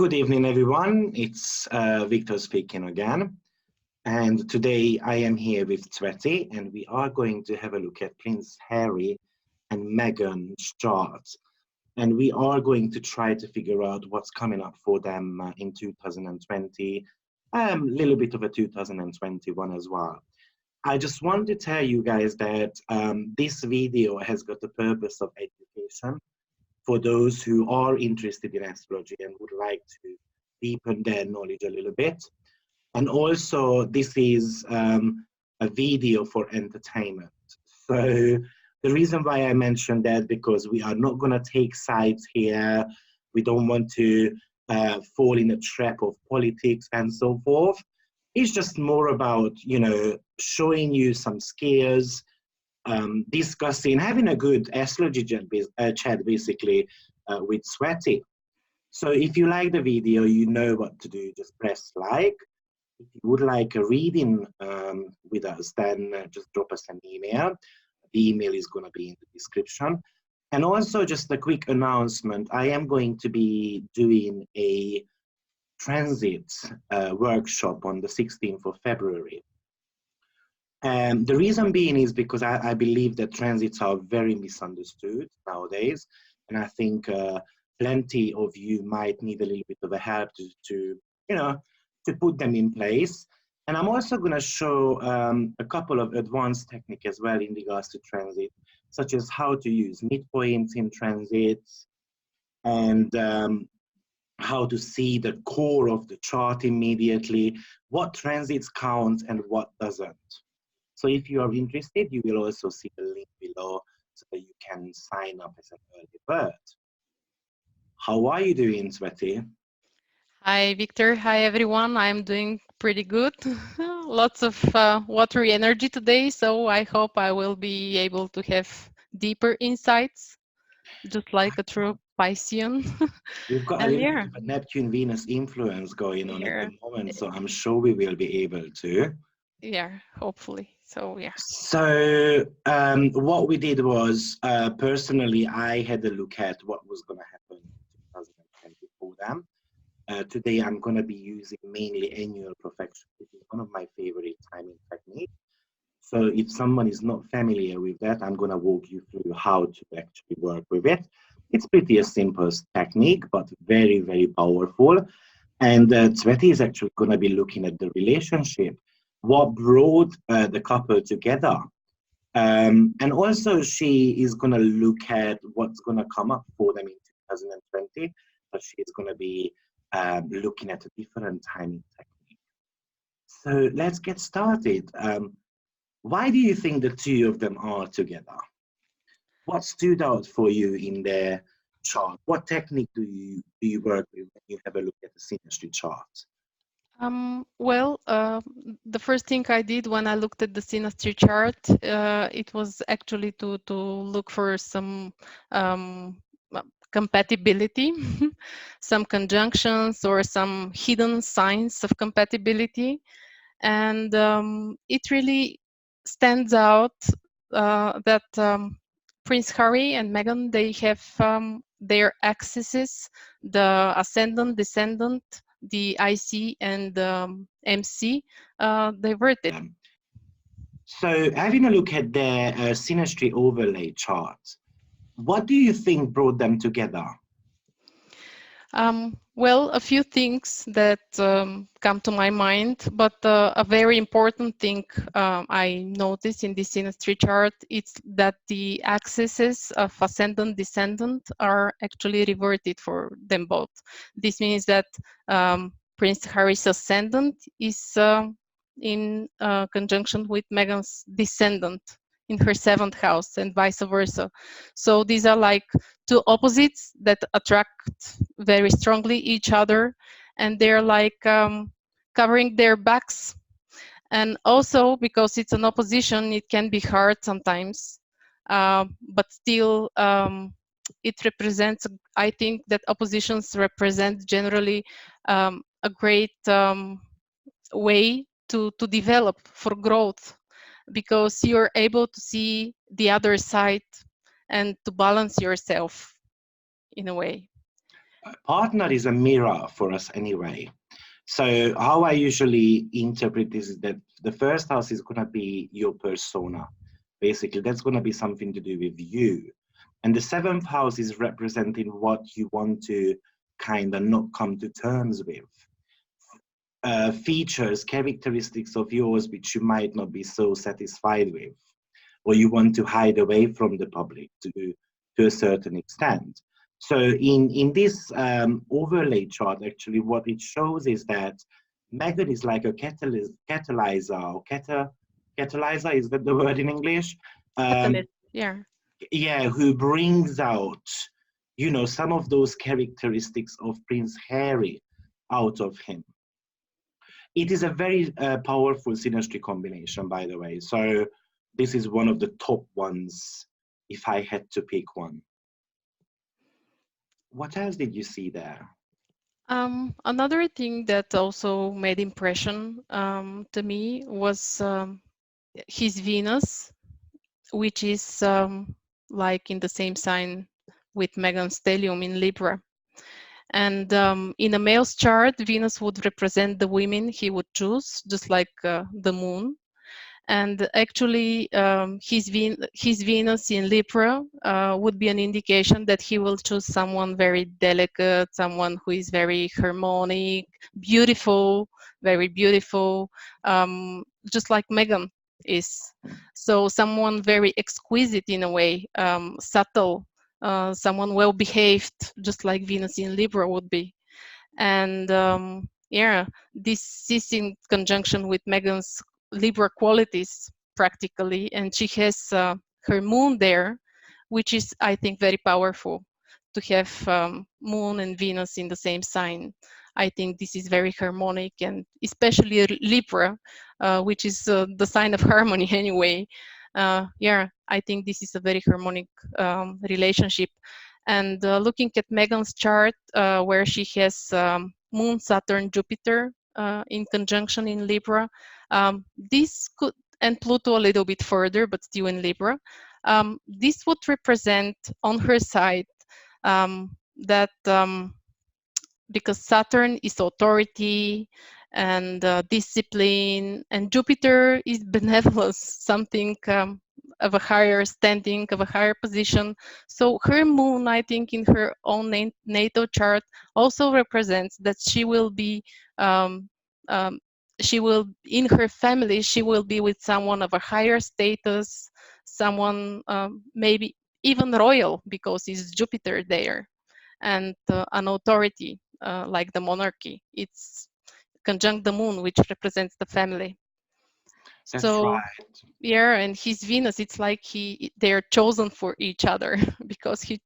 Good evening, everyone. It's Viktor speaking again. And today I am here with Tsveti, and we are going to have a look at Prince Harry and Meghan's chart. And we are going to try to figure out what's coming up for them in 2020, a little bit of a 2021 as well. I just want to tell you guys that this video has got the purpose of education for those who are interested in astrology and would like to deepen their knowledge a little bit. And also, this is a video for entertainment. So the reason why I mentioned that, because we are not going to take sides here. We don't want to fall in a trap of politics and so forth. It's just more about, showing you some skills, discussing, having a good astrology chat basically with Tsveti. So if you like the video, you know what to do. Just press like. If you would like a reading with us, then just drop us an email. The email is going to be in the description. And also just a quick announcement. I am going to be doing a transit workshop on the 16th of February. And the reason being is because I believe that transits are very misunderstood nowadays. And I think plenty of you might need a little bit of a help to put them in place. And I'm also going to show a couple of advanced techniques as well in regards to transit, such as how to use midpoints in transits and how to see the core of the chart immediately, what transits count and what doesn't. So if you are interested, you will also see the link below so that you can sign up as an early bird. How are you doing, Tsveti? Hi, Victor. Hi, everyone. I'm doing pretty good. Lots of watery energy today, so I hope I will be able to have deeper insights, just like a true Piscean. We've got a little bit of a Neptune-Venus influence going on at the moment, so I'm sure we will be able to. Yeah, hopefully. So, yeah. So what we did was, personally, I had a look at what was going to happen in 2020 for them. Today, I'm going to be using mainly annual perfection, which is one of my favorite timing techniques. So if someone is not familiar with that, I'm going to walk you through how to actually work with it. It's pretty a simple technique, but very, very powerful. And Tsveti is actually going to be looking at the relationship, what brought the couple together. And also she is going to look at what's going to come up for them in 2020. But she is going to be looking at a different timing technique. So let's get started. Why do you think the two of them are together? What stood out for you in their chart? What technique do you work with when you have a look at the synastry chart? The first thing I did when I looked at the synastry chart, it was actually to look for some compatibility, some conjunctions or some hidden signs of compatibility. And it really stands out that Prince Harry and Meghan, they have their axes, the ascendant, descendant, the IC and MC diverted. So having a look at their synastry overlay chart, what do you think brought them together? A few things that come to my mind, but a very important thing I noticed in this synastry chart is that the axes of ascendant descendant are actually reverted for them both. This means that Prince Harry's ascendant is in conjunction with Meghan's descendant in her 7th house and vice versa. So these are like two opposites that attract very strongly each other, and they're like covering their backs. And also because it's an opposition, it can be hard sometimes, but still it represents, I think that oppositions represent generally a great way to develop for growth, because you're able to see the other side and to balance yourself in a way. Partner is a mirror for us anyway. So how I usually interpret this is that the first house is going to be your persona. Basically, that's going to be something to do with you. And the seventh house is representing what you want to kind of not come to terms with. Features, characteristics of yours which you might not be so satisfied with, or you want to hide away from the public to a certain extent. So in this overlay chart, actually, what it shows is that Meghan is like a catalyzer, or catalyzer, is that the word in English? Catalyst, yeah. Yeah, who brings out, you know, some of those characteristics of Prince Harry out of him. It is a very powerful synastry combination, by the way. So this is one of the top ones if I had to pick one. What else did you see there? Another thing that also made impression to me was his Venus, which is like in the same sign with Meghan's stellium in Libra. And in a male's chart, Venus would represent the women he would choose, just like the moon. And actually, his Venus in Libra would be an indication that he will choose someone very delicate, someone who is very harmonic, beautiful, very beautiful, just like Meghan is. So someone very exquisite in a way, subtle, someone well behaved, just like Venus in Libra would be. And yeah, this is in conjunction with Meghan's Libra qualities practically, and she has her moon there, which is, I think, very powerful to have moon and Venus in the same sign. I think this is very harmonic, and especially Libra, which is the sign of harmony anyway. Yeah, I think this is a very harmonic relationship. And looking at Meghan's chart, where she has Moon, Saturn, Jupiter in conjunction in Libra, this could, and Pluto a little bit further, but still in Libra, this would represent on her side that because Saturn is authority and discipline, and Jupiter is benevolence, something of a higher standing, of a higher position. So her moon, I think, in her own natal chart also represents that she will be, she will, in her family, she will be with someone of a higher status, someone maybe even royal, because it's Jupiter there, and an authority like the monarchy. It's conjunct the moon, which represents the family. That's So right. yeah, and his Venus, it's like they're chosen for each other because he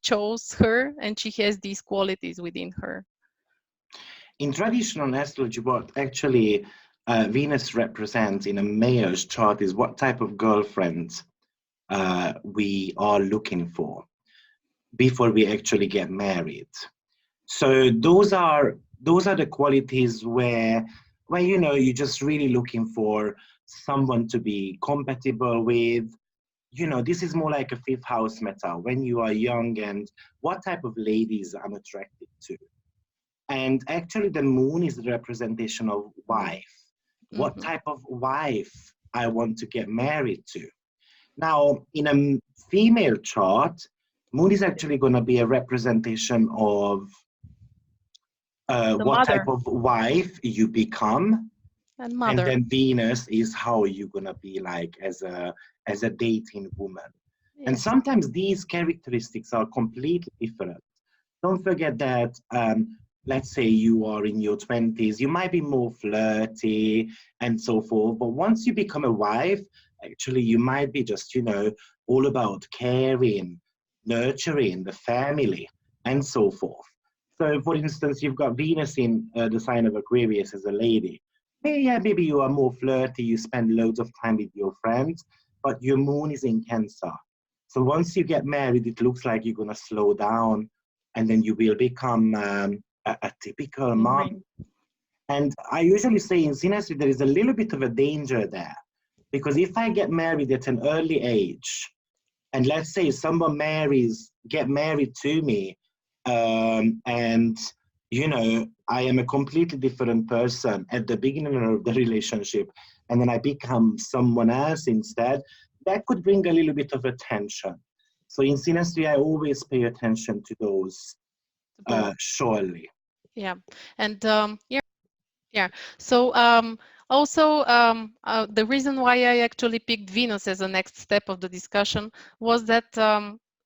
chose her, and she has these qualities within her. In traditional astrology, what actually Venus represents in a male's chart is what type of girlfriend we are looking for before we actually get married. So those are the qualities where you know, you're just really looking for someone to be compatible with. You know, this is more like a fifth house meta when you are young, and what type of ladies I'm attracted to. And actually the moon is the representation of wife. What type of wife I want to get married to. Now, in a female chart, moon is actually going to be a representation of what Mother type of wife you become, and and mother. then Venus is how you're going to be like as a dating woman. And Yes. sometimes these characteristics are completely different. Don't forget that, let's say you are in your 20s, you might be more flirty and so forth. But once you become a wife, actually, you might be just, you know, all about caring, nurturing the family, and so forth. So, for instance, you've got Venus in the sign of Aquarius as a lady. Yeah, maybe you are more flirty, you spend loads of time with your friends, but your moon is in Cancer. So once you get married, it looks like you're going to slow down, and then you will become a typical mom. And I usually say in synastry, there is a little bit of a danger there. Because if I get married at an early age, and let's say someone get married to me And you know, I am a completely different person at the beginning of the relationship, and then I become someone else instead. That could bring a little bit of attention. So in synastry, I always pay attention to those, Both. surely. Yeah. And yeah. So also the reason why I actually picked Venus as a next step of the discussion was that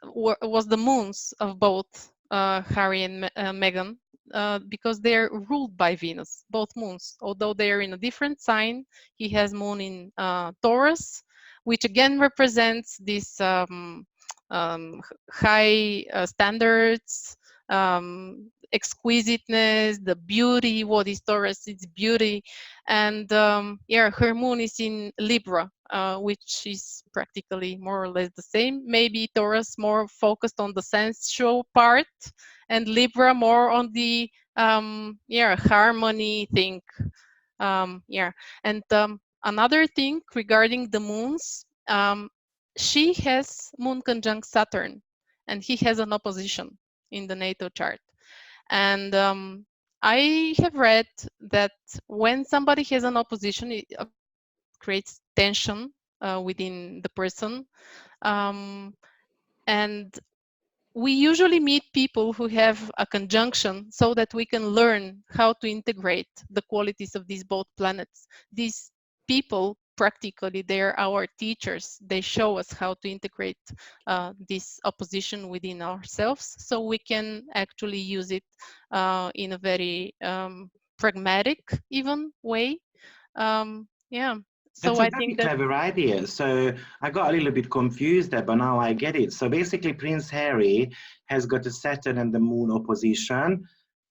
was the moons of both Harry and Meghan, because they're ruled by Venus, both moons. Although they are in a different sign, he has moon in Taurus, which again represents this high standards, exquisiteness, the beauty. What is Taurus? It's beauty. And yeah, her moon is in Libra, which is practically more or less the same. Maybe Taurus more focused on the sensual part, and Libra more on the yeah, harmony thing. Yeah. And another thing regarding the moons, she has moon conjunct Saturn, and he has an opposition in the natal chart. And I have read that when somebody has an opposition, it creates tension within the person. And we usually meet people who have a conjunction so that we can learn how to integrate the qualities of these both planets. These people, practically, they're our teachers. They show us how to integrate this opposition within ourselves, so we can actually use it in a very pragmatic, even way. Yeah. So That's a I very think that, clever idea. So I got a little bit confused there, but now I get it. So basically, Prince Harry has got a Saturn and the Moon opposition.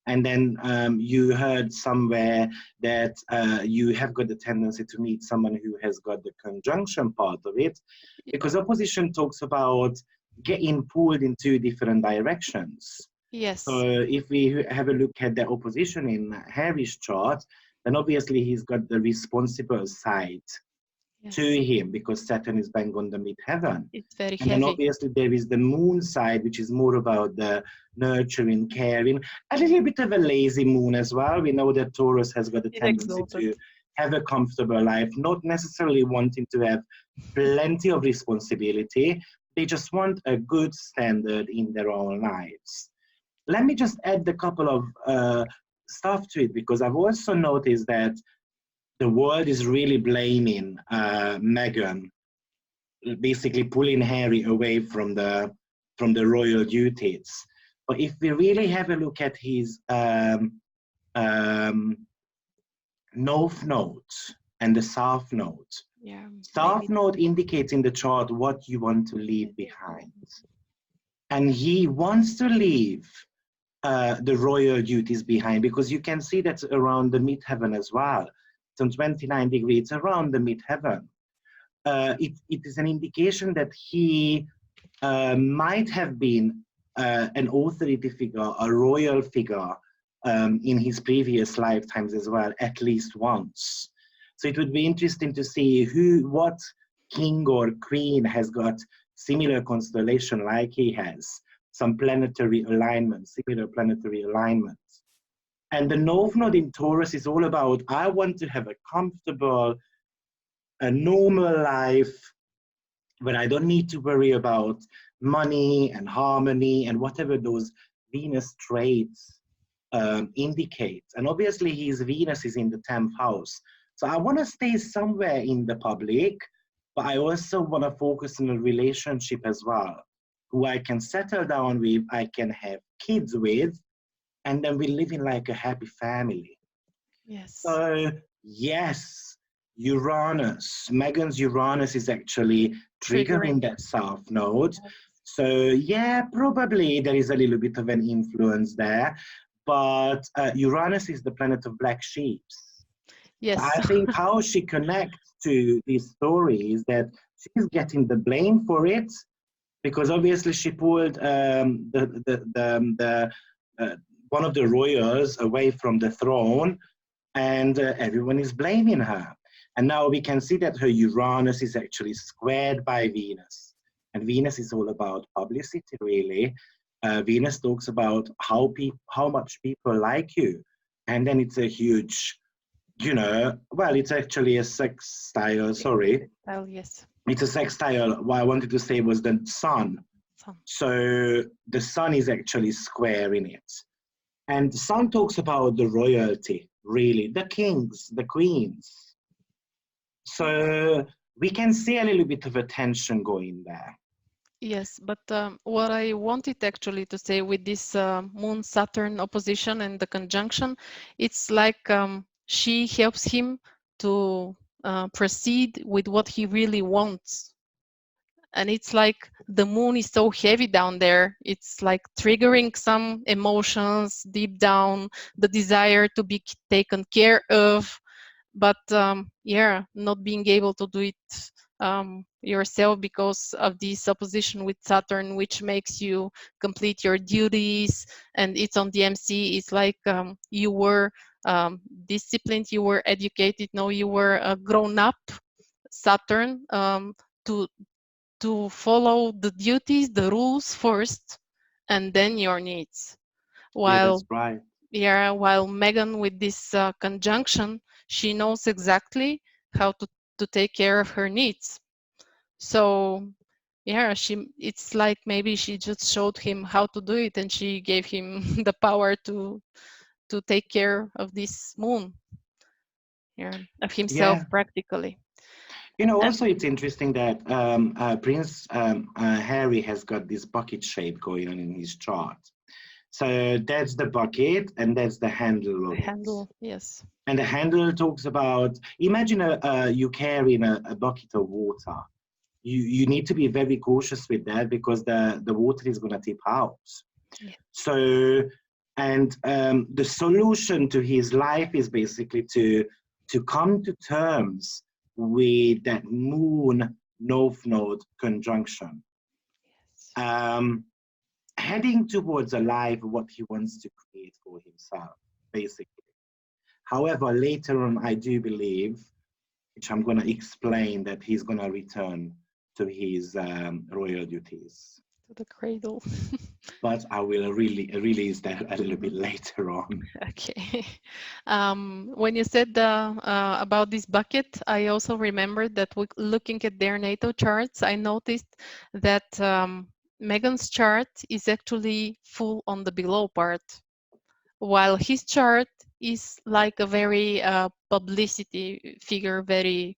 And then you heard somewhere that you have got the tendency to meet someone who has got the conjunction part of it, because opposition talks about getting pulled in two different directions. So yes, if we have a look at the opposition in Harry's chart, then obviously he's got the responsible side to yes, him because Saturn is bang on the midheaven. it's very And then heavy. obviously there is the moon side, which is more about the nurturing, caring, a little bit of a lazy moon as well. We know that Taurus has got a It's tendency exalted. to have a comfortable life, not necessarily wanting to have plenty of responsibility. They just want a good standard in their own lives. Let me just add a couple of stuff to it, because I've also noticed that the world is really blaming Meghan, basically pulling Harry away from the royal duties. But if we really have a look at his um, north node and the south node, Yeah, south maybe. node indicates in the chart what you want to leave behind. And he wants to leave the royal duties behind, because you can see that around the midheaven as well. It's on 29 degrees, it's around the midheaven. It is an indication that he might have been an authority figure, a royal figure in his previous lifetimes as well, at least once. So it would be interesting to see what king or queen has got similar constellation like he has, some planetary alignments, similar planetary alignments. And the North Node in Taurus is all about, I want to have a comfortable, a normal life where I don't need to worry about money and harmony and whatever those Venus traits indicate. And obviously his Venus is in the 10th house. So I want to stay somewhere in the public, but I also want to focus on a relationship as well, who I can settle down with, I can have kids with, and then we live in like a happy family. Yes. So yes, Uranus, Meghan's Uranus is actually Triggering. triggering that south node. So yeah, probably there is a little bit of an influence there, but Uranus is the planet of black sheep. So Yes. I think how she connects to these stories, that she's getting the blame for it, because obviously she pulled one of the royals away from the throne, and everyone is blaming her. And now we can see that her Uranus is actually squared by Venus. And Venus is all about publicity, really. Venus talks about how much people like you, and then it's a huge, well, it's actually a sextile. Sorry, Well, yes. it's a sextile. What I wanted to say was the sun. Some. So the sun is actually square in it. And the sun talks about the royalty, really, the kings, the queens. So we can see a little bit of a tension going there. Yes, but what I wanted actually to say with this Moon-Saturn opposition and the conjunction, it's like she helps him to proceed with what he really wants. And it's like the moon is so heavy down there. It's like triggering some emotions deep down, the desire to be taken care of, but yeah, not being able to do it yourself because of this opposition with Saturn, which makes you complete your duties. And it's on the MC. It's like you were disciplined, you were educated, no, you were grown up, Saturn, to follow the duties, the rules first, and then your needs. Yeah, While that's right. yeah, while Megan with this conjunction, she knows exactly how to take care of her needs. So yeah, it's like maybe she just showed him how to do it, and she gave him the power to take care of this moon, yeah, of himself Yeah. practically. And Also, it's interesting that Prince Harry has got this bucket shape going on in his chart. So that's the bucket, and that's the handle the of it. handle, yes, And the handle talks about, imagine you carrying a bucket of water. You need to be very cautious with that because the water is going to tip out. yeah. So, and the solution to his life is basically to come to terms with that moon north node conjunction, um, heading towards a life what he wants to create for himself, basically. However, later on, I do believe, which I'm going to explain, that he's going to return to his royal duties. To the cradle. But I will really release that a little bit later on. Okay. When you said about this bucket, I also remembered that looking at their natal charts, I noticed that Megan's chart is actually full on the below part, while his chart is like a very publicity figure, very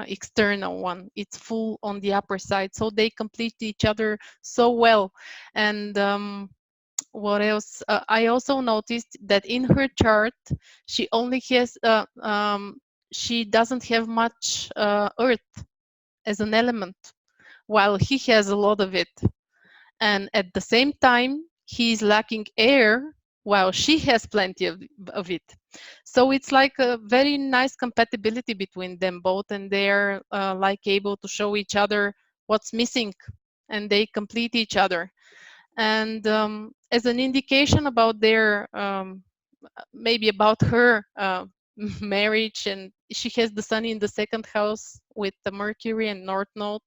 external one. It's full on the upper side, so they complete each other so well. And what else? I also noticed that in her chart, she only has, she doesn't have much earth as an element, while he has a lot of it. And at the same time, he is lacking air, while she has plenty of it. So it's like a very nice compatibility between them both, and they're like able to show each other what's missing, and they complete each other. And as an indication about their maybe about her marriage, and she has the sun in the second house with the Mercury and North Node,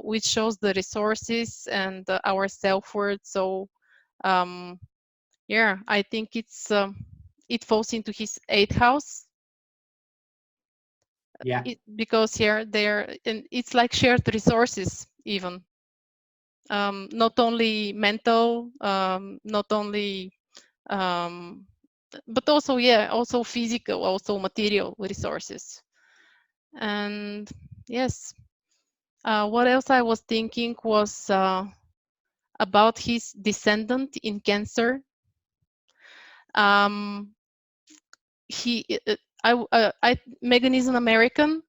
which shows the resources and our self-worth. So yeah, I think it falls into his eighth house. Yeah. Because here there, and it's like shared resources even, not only mental, not only but also, yeah, also physical, also material resources. And yes, what else I was thinking was about his descendant in Cancer. Um, Megan is an American,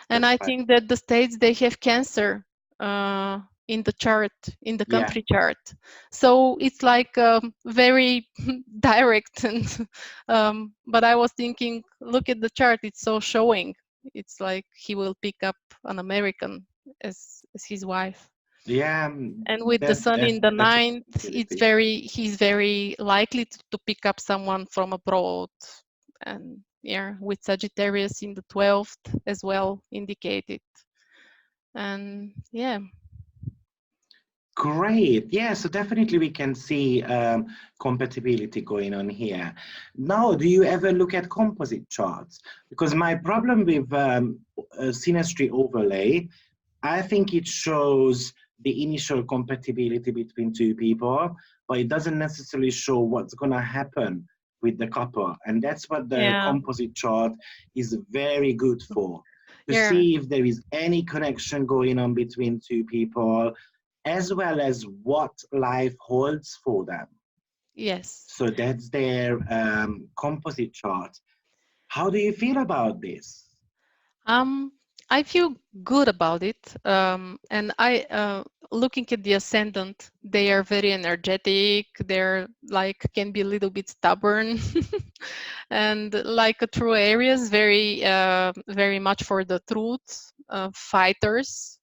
and That's I right. think that the states, they have Cancer in the chart, in the Yeah. country chart. So it's like very direct. And but I was thinking, look at the chart, it's so showing. It's like he will pick up an American as his wife. Yeah. And with the That, sun that in the that's a ninth, possibility. he's very likely to pick up someone from abroad. And yeah, with Sagittarius in the 12th as well indicated. And yeah. Great. Yeah, so definitely we can see compatibility going on here. Now, do you ever look at composite charts? Because my problem with synastry overlay, I think it shows the initial compatibility between two people, but it doesn't necessarily show what's going to happen with the couple. And that's what the Yeah, composite chart is very good for, to yeah, see if there is any connection going on between two people, as well as what life holds for them. yes. So that's their composite chart. How do you feel about this? Um, I feel good about it. And looking at the ascendant, they are very energetic. They're like, can be a little bit stubborn. And like a true Aries, very much for the truth, fighters.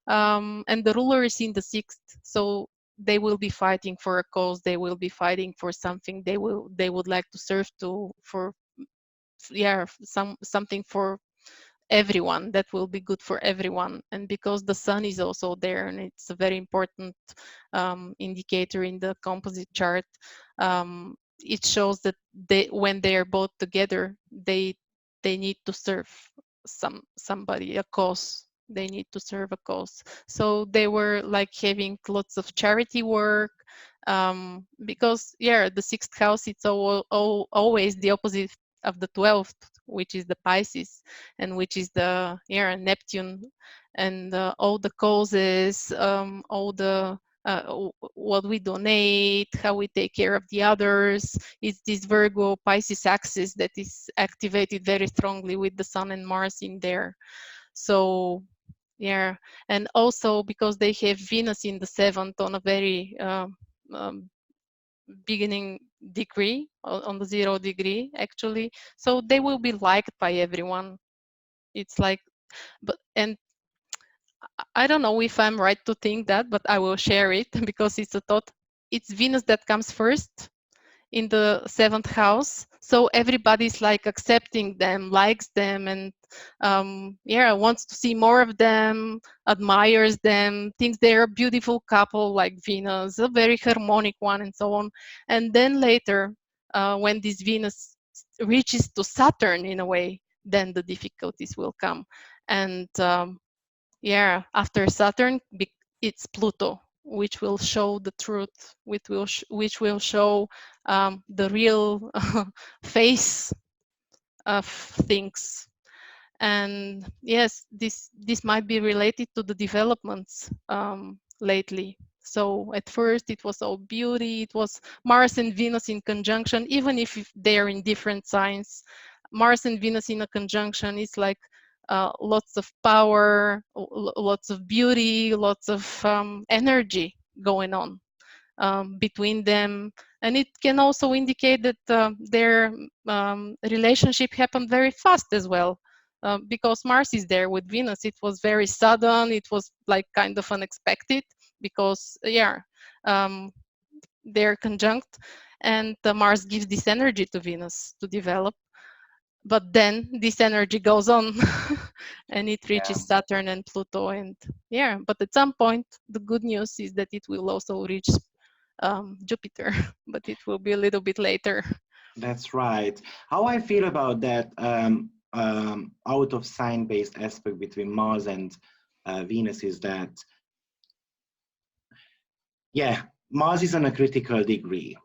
And the ruler is in the sixth. So they will be fighting for a cause. They will be fighting for something. They would like to serve to, for, yeah, something for everyone that will be good for everyone. And because the sun is also there, and it's a very important indicator in the composite chart, it shows that when they are both together, they need to serve somebody, a cause. They need to serve a cause. So they were like having lots of charity work, because yeah, the sixth house, it's always the opposite of the 12th, which is the Pisces, and which is the, yeah, Neptune, and all the causes, all the what we donate, how we take care of the others. It's this Virgo Pisces axis that is activated very strongly with the Sun and Mars in there. So yeah, and also because they have Venus in the seventh on a very um, beginning degree, on the 0 degree actually, so they will be liked by everyone. It's like, but, and I don't know if I'm right to think that, but I will share it because it's a thought. It's Venus that comes first in the seventh house, so everybody's like accepting them, likes them, and yeah, wants to see more of them, admires them, thinks they're a beautiful couple, like Venus, a very harmonic one, and so on. And then later, when this Venus reaches to Saturn in a way, then the difficulties will come. And yeah, after Saturn, it's Pluto, which will show the truth, which will show the real face of things. And yes, this might be related to the developments lately. So at first it was all beauty, it was Mars and Venus in conjunction, even if they're in different signs. Mars and Venus in a conjunction is like lots of power, lots of beauty, lots of energy going on between them. And it can also indicate that their relationship happened very fast as well. Because Mars is there with Venus, it was very sudden. It was like kind of unexpected because, yeah, um, they're conjunct, and Mars gives this energy to Venus to develop. But then this energy goes on and it Yeah, reaches Saturn and Pluto. And yeah, but at some point, the good news is that it will also reach Jupiter, but it will be a little bit later. that's right. How I feel about that out of sign based aspect between Mars and Venus is that, yeah, Mars is on a critical degree.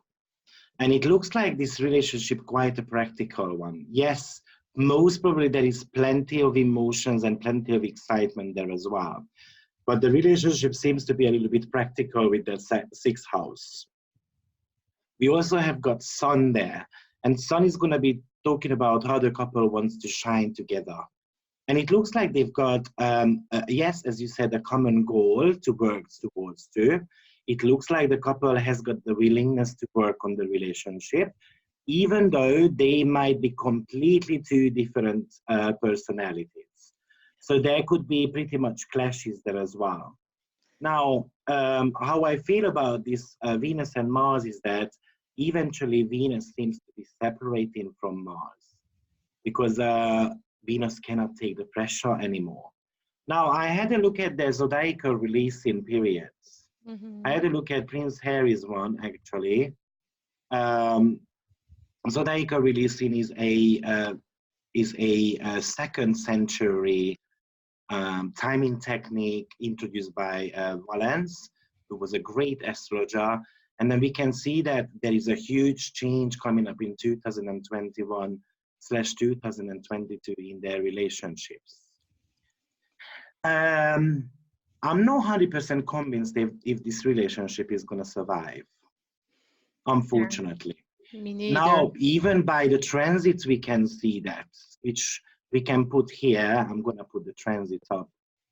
And it looks like this relationship quite a practical one. Yes, most probably there is plenty of emotions and plenty of excitement there as well. But the relationship seems to be a little bit practical with the sixth house. We also have got Sun there, and Sun is going to be talking about how the couple wants to shine together. And it looks like they've got, yes, as you said, a common goal to work towards too. It looks like the couple has got the willingness to work on the relationship, even though they might be completely two different personalities. So there could be pretty much clashes there as well. Now, how I feel about this Venus and Mars is that eventually Venus seems to be separating from Mars because Venus cannot take the pressure anymore. Now, I had a look at the zodiacal releasing periods. I had a look at Prince Harry's one actually. Um, Zodiacal releasing is a second century timing technique introduced by Valence, who was a great astrologer. And then we can see that there is a huge change coming up in 2021/2022 in their relationships. I'm not 100% convinced if this relationship is going to survive, unfortunately. Me neither. Now, even by the transits, we can see that, which we can put here. I'm going to put the transit up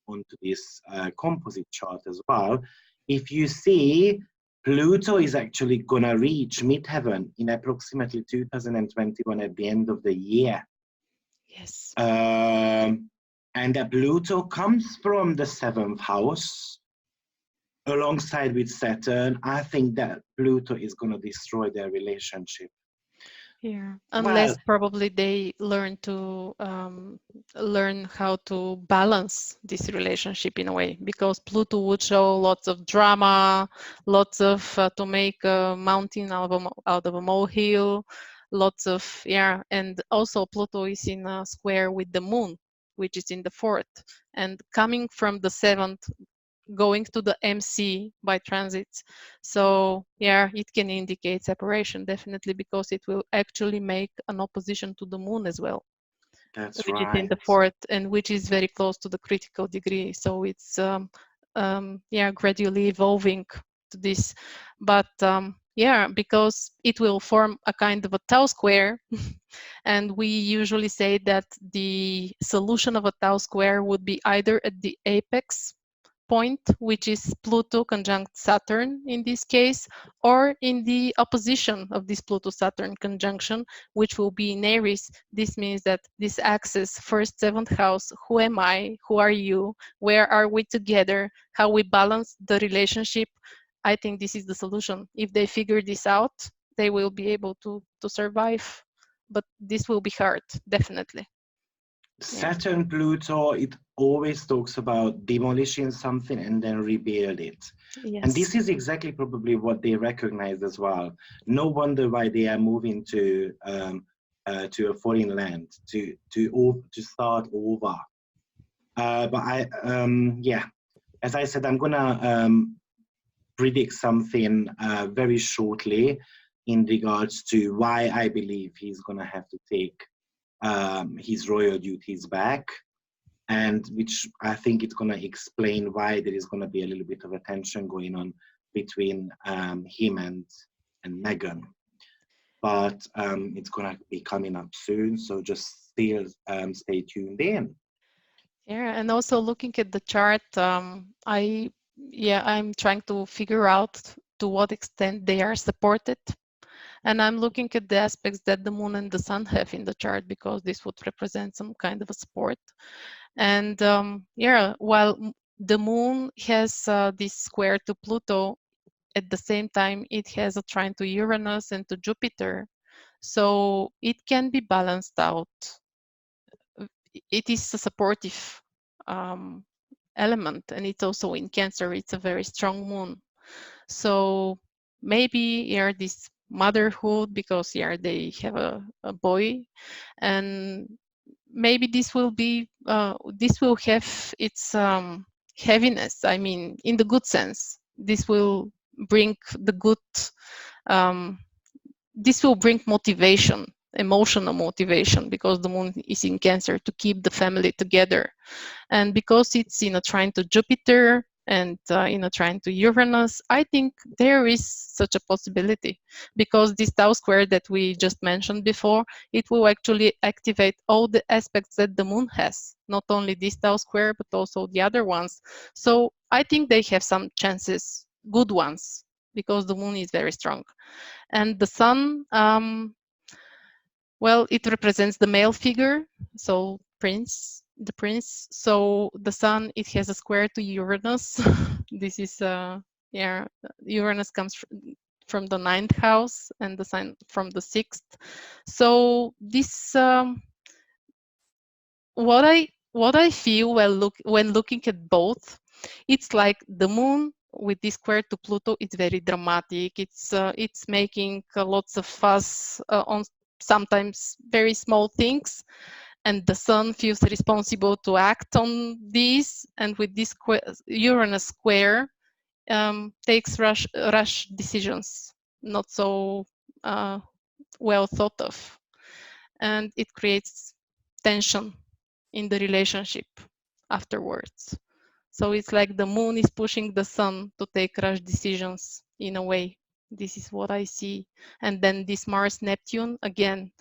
onto this composite chart as well. If you see, Pluto is actually going to reach midheaven in approximately 2021 at the end of the year. Yes. And that Pluto comes from the 7th house alongside with Saturn. I think that Pluto is going to destroy their relationship. Yeah, unless probably they learn to learn how to balance this relationship in a way, because Pluto would show lots of drama, lots of to make a mountain out of a molehill, lots of and also Pluto is in a square with the moon, which is in the 4th, and coming from the 7th, going to the MC by transits. So yeah, it can indicate separation definitely, because it will actually make an opposition to the moon as well. That's which right. is in the 4th, and which is very close to the critical degree. So it's gradually evolving to this. But yeah, because it will form a kind of a tau square. And we usually say that the solution of a tau square would be either at the apex point, which is Pluto conjunct Saturn in this case, or in the opposition of this Pluto-Saturn conjunction, which will be in Aries. This means that this axis, 1st, 7th house, who am I, who are you, where are we together, how we balance the relationship. I think this is the solution. If they figure this out, they will be able to survive, but this will be hard, definitely. Saturn, Pluto, it always talks about demolishing something and then rebuild it. Yes. And this is exactly probably what they recognize as well. No wonder why they are moving to a foreign land to start over. But as I said, I'm gonna predict something very shortly in regards to why I believe he's gonna have to take his royal duties back, and which I think it's going to explain why there is going to be a little bit of a tension going on between him and Meghan. But it's going to be coming up soon, so just still stay tuned in. Yeah, and also looking at the chart, I'm trying to figure out to what extent they are supported. And I'm looking at the aspects that the moon and the sun have in the chart, because this would represent some kind of a support. And while the moon has this square to Pluto, at the same time, it has a trine to Uranus and to Jupiter. So it can be balanced out. It is a supportive element, and it's also in Cancer. It's a very strong moon. So maybe this motherhood, because they have a boy, and maybe this will be this will have its heaviness. I mean, in the good sense, this will bring the good. This will bring motivation, emotional motivation, because the moon is in Cancer, to keep the family together. And because it's in a trine to Jupiter and in a trine to Uranus, I think there is such a possibility, because this tau square that we just mentioned before, it will actually activate all the aspects that the moon has, not only this tau square, but also the other ones. So I think they have some chances, good ones, because the moon is very strong. And the sun, well, it represents the male figure, so the prince. So the sun, it has a square to Uranus. This is Uranus comes from the 9th house, and the sun from the 6th. So this what I feel when looking at both, it's like the moon with this square to Pluto, it's very dramatic. It's making lots of fuss on sometimes very small things, and the Sun feels responsible to act on these. And with this Uranus square, takes rush decisions, not so well thought of, and it creates tension in the relationship afterwards. So it's like the Moon is pushing the Sun to take rash decisions in a way. This is what I see. And then this Mars Neptune, again,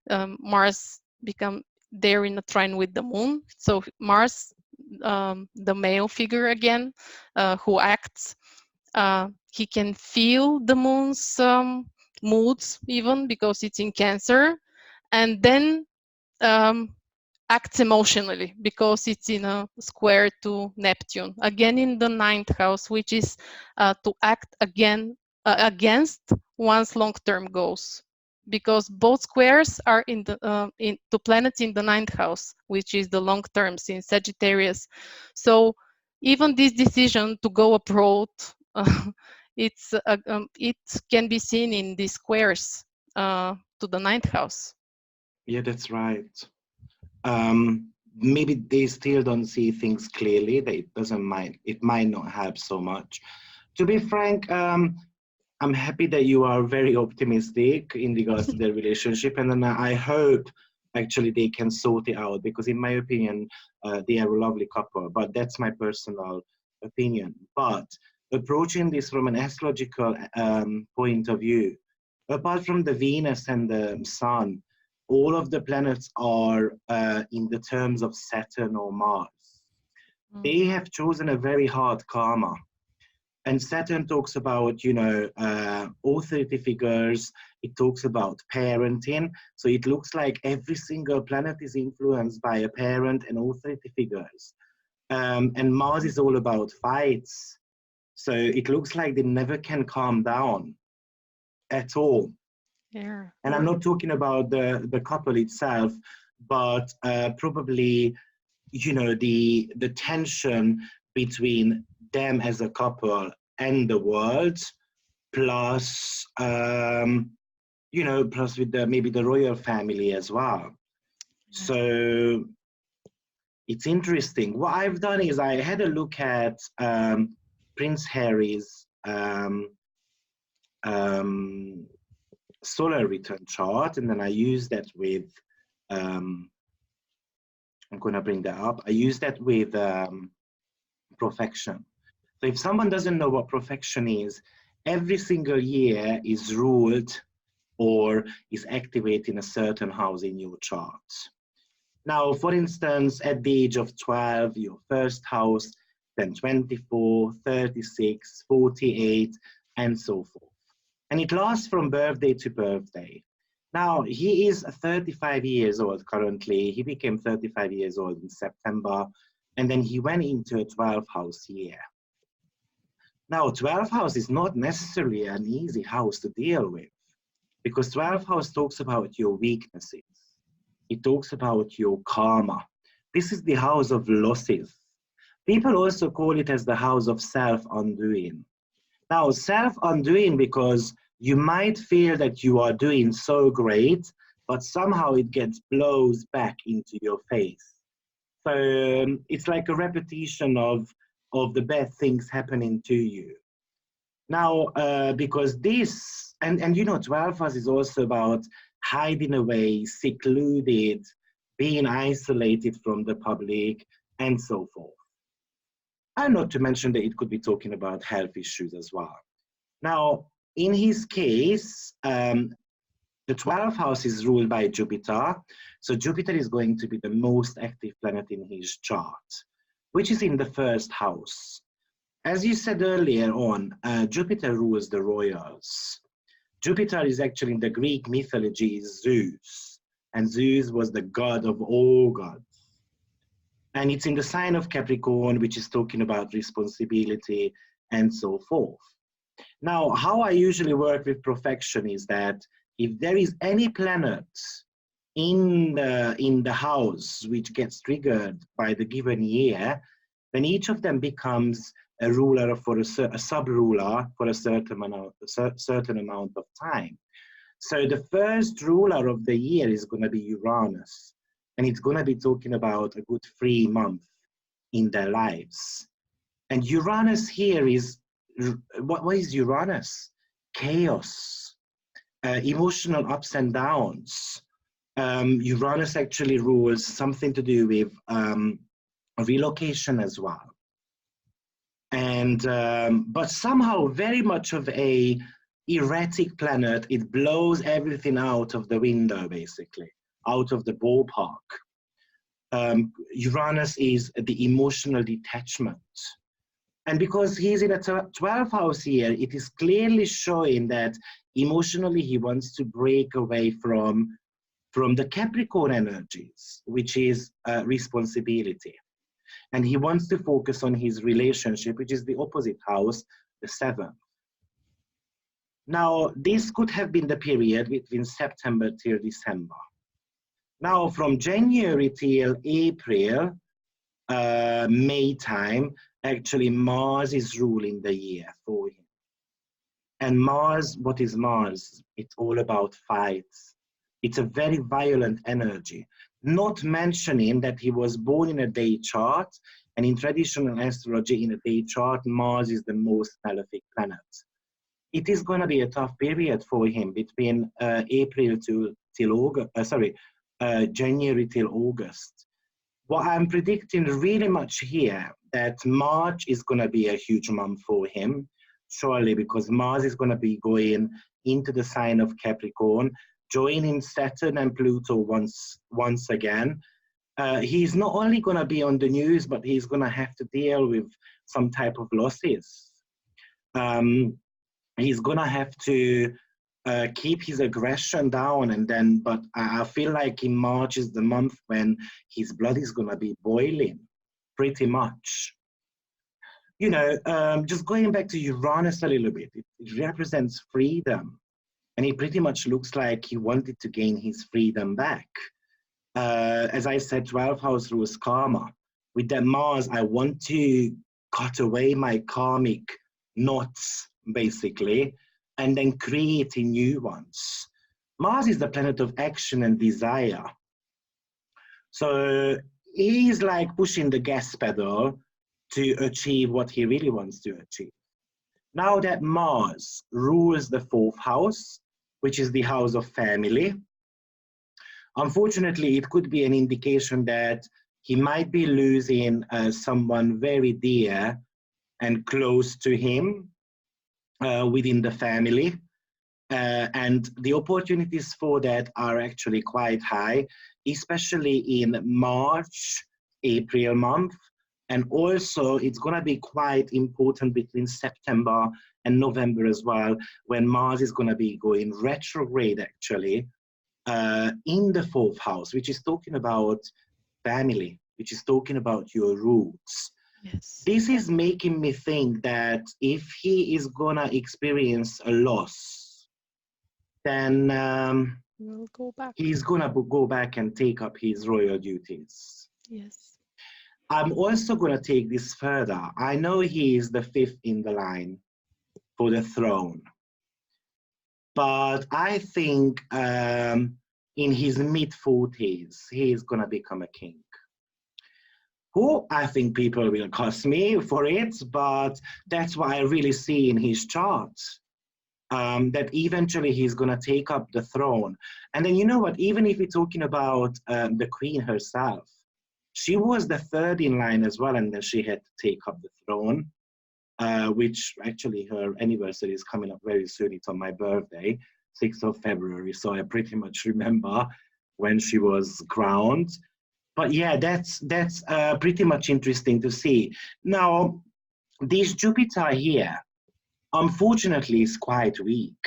Mars become there in a trine with the Moon. So Mars, the male figure again, who acts, he can feel the Moon's moods even because it's in Cancer, and then acts emotionally because it's in a square to Neptune, again in the 9th house, which is to act again against one's long-term goals, because both squares are in the to planets in the 9th house, which is the long terms in Sagittarius. So even this decision to go abroad, it can be seen in these squares to the 9th house. Yeah, that's right. Maybe they still don't see things clearly. It might not help so much. To be frank, I'm happy that you are very optimistic in regards to their relationship, and then I hope actually they can sort it out, because in my opinion, they are a lovely couple. But that's my personal opinion. But approaching this from an astrological point of view, apart from the Venus and the Sun, all of the planets are in the terms of Saturn or Mars. They have chosen a very hard karma. And Saturn talks about, you know, authority figures. It talks about parenting. So it looks like every single planet is influenced by a parent and authority figures. And Mars is all about fights. So it looks like they never can calm down at all. Yeah. And I'm not talking about the couple itself, but probably, you know, the tension between them as a couple and the world, plus, you know, plus with maybe the royal family as well. So it's interesting. What I've done is I had a look at Prince Harry's solar return chart, and then I use that with I'm going to bring that up. I use that with profection. So if someone doesn't know what profection is, every single year is ruled or is activating a certain house in your chart. Now, for instance, at the age of 12, your first house, then 24, 36, 48, and so forth. And it lasts from birthday to birthday. Now, he is 35 years old currently. He became 35 years old in September, and then he went into a 12th house year. Now, 12th house is not necessarily an easy house to deal with, because 12th house talks about your weaknesses. It talks about your karma. This is the house of losses. People also call it as the house of self-undoing. Now, self-undoing because you might feel that you are doing so great, but somehow it blows back into your face. So it's like a repetition of the bad things happening to you. Now, because this, and you know, 12 house is also about hiding away, secluded, being isolated from the public, and so forth. And not to mention that it could be talking about health issues as well. Now, in his case, the 12th house is ruled by Jupiter. So Jupiter is going to be the most active planet in his chart, which is in the first house. As you said earlier on, Jupiter rules the royals. Jupiter is actually in the Greek mythology Zeus, and Zeus was the god of all gods. And it's in the sign of Capricorn, which is talking about responsibility and so forth. Now, how I usually work with profection is that if there is any planet in the house which gets triggered by the given year, then each of them becomes a ruler for a sub-ruler for a certain amount of time. So the first ruler of the year is going to be Uranus, and it's going to be talking about a good 3 months in their lives. And Uranus here is, what is Uranus? Chaos, emotional ups and downs. Uranus actually rules something to do with relocation as well. And but somehow very much of a erratic planet. It blows everything out of the window, basically, out of the ballpark. Uranus is the emotional detachment. And because he's in a 12th house here, it is clearly showing that emotionally he wants to break away from the Capricorn energies, which is responsibility. And he wants to focus on his relationship, which is the opposite house, the 7th. Now, this could have been the period between September till December. Now, from January till April, May time, actually Mars is ruling the year for him. And Mars, what is Mars? It's all about fights. It's a very violent energy. Not mentioning that he was born in a day chart, and in traditional astrology, in a day chart, Mars is the most malefic planet. It is going to be a tough period for him between January till August. What I'm predicting really much here, that March is going to be a huge month for him, surely, because Mars is going to be going into the sign of Capricorn, joining Saturn and Pluto once again. He's not only going to be on the news, but he's going to have to deal with some type of losses. He's going to have to keep his aggression down, but I feel like in March is the month when his blood is going to be boiling, pretty much. You know, just going back to Uranus a little bit, it represents freedom. And it pretty much looks like he wanted to gain his freedom back. As I said, 12th house rules karma. With that Mars, I want to cut away my karmic knots, basically, and then creating new ones. Mars is the planet of action and desire. So he's like pushing the gas pedal to achieve what he really wants to achieve. Now that Mars rules the 4th house, which is the house of family, unfortunately, it could be an indication that he might be losing someone very dear and close to him within the family. And the opportunities for that are actually quite high, especially in March, April month. And also, it's going to be quite important between September and November as well, when Mars is going to be going retrograde, actually, in the 4th house, which is talking about family, which is talking about your roots. Yes. This is making me think that if he is going to experience a loss, then We'll go back. he's going to go back and take up his royal duties. Yes. I'm also going to take this further. I know he is the 5th in the line for the throne, but I think in his mid-40s, he is going to become a king. Who I think people will curse me for it, but that's what I really see in his chart. That eventually he's going to take up the throne. And then, you know what, even if we're talking about the queen herself, she was the 3rd in line as well, and then she had to take up the throne, which actually her anniversary is coming up very soon. It's on my birthday, 6th of February, so I pretty much remember when she was crowned. But yeah, that's pretty much interesting to see. Now, this Jupiter here, unfortunately, is quite weak.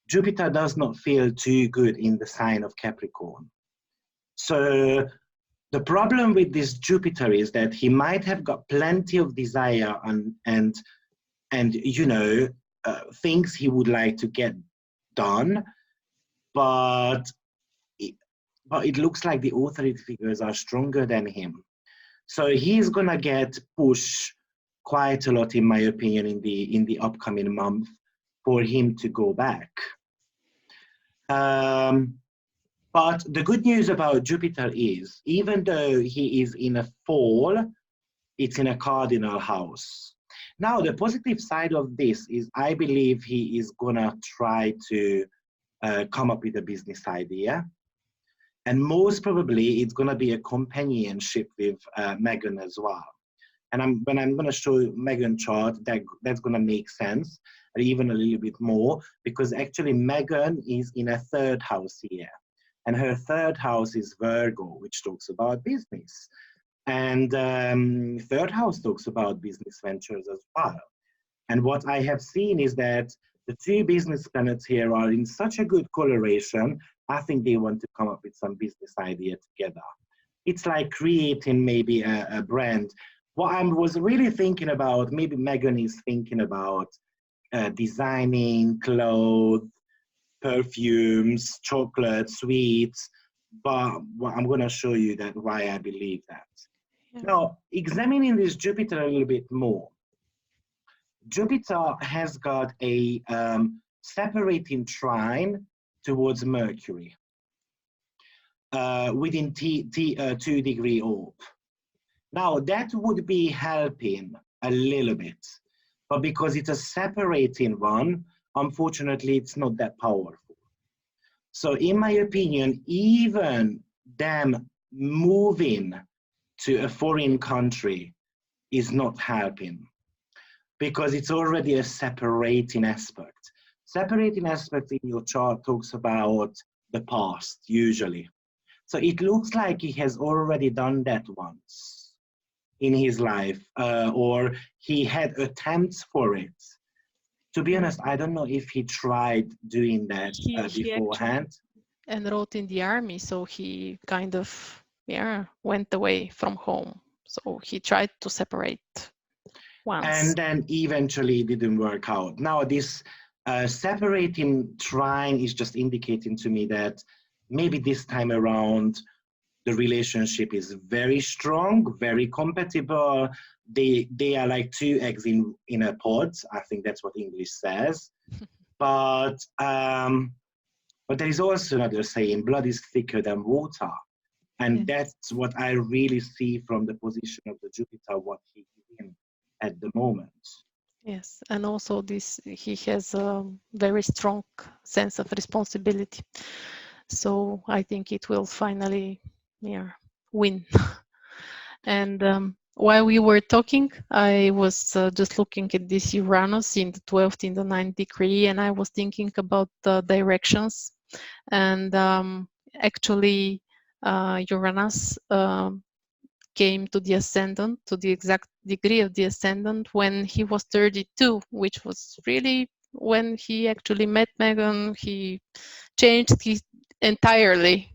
Jupiter does not feel too good in the sign of Capricorn. So the problem with this Jupiter is that he might have got plenty of desire and you know, things he would like to get done, but it looks like the authority figures are stronger than him. So he's gonna get pushed quite a lot, in my opinion, in the upcoming month for him to go back. But the good news about Jupiter is, even though he is in a fall, it's in a cardinal house. Now, the positive side of this is I believe he is gonna try to come up with a business idea. And most probably it's gonna be a companionship with Meghan as well. And when I'm gonna show Meghan chart, that's gonna make sense, or even a little bit more, because actually Meghan is in a third house here. And her third house is Virgo, which talks about business. And third house talks about business ventures as well. And what I have seen is that the two business planets here are in such a good coloration. I think they want to come up with some business idea together. It's like creating maybe a brand. What I was really thinking about, maybe Meghan is thinking about designing clothes, perfumes, chocolate, sweets, but I'm going to show you that why I believe that. Yeah. Now, examining this Jupiter a little bit more, Jupiter has got a separating trine towards Mercury within 2-degree orb. Now, that would be helping a little bit, but because it's a separating one, unfortunately, it's not that powerful. So in my opinion, even them moving to a foreign country is not helping, because it's already a separating aspect. Separating aspect in your chart talks about the past, usually. So it looks like he has already done that once in his life, or he had attempts for it. To be honest, I don't know if he tried doing that beforehand. He enrolled in the army, so he kind of went away from home. So he tried to separate once. And then eventually it didn't work out. Now this separating trine is just indicating to me that maybe this time around the relationship is very strong, very compatible. They are like two eggs in a pod. I think that's what English says. But there is also another saying, blood is thicker than water. And that's what I really see from the position of the Jupiter, what he is in at the moment. Yes, and also he has a very strong sense of responsibility. So I think it will finally win. And while we were talking, I was just looking at this Uranus in the 12th, in the 9th degree, and I was thinking about the directions. And actually, Uranus came to the ascendant, to the exact degree of the ascendant, when he was 32, which was really when he actually met Meghan. He changed entirely.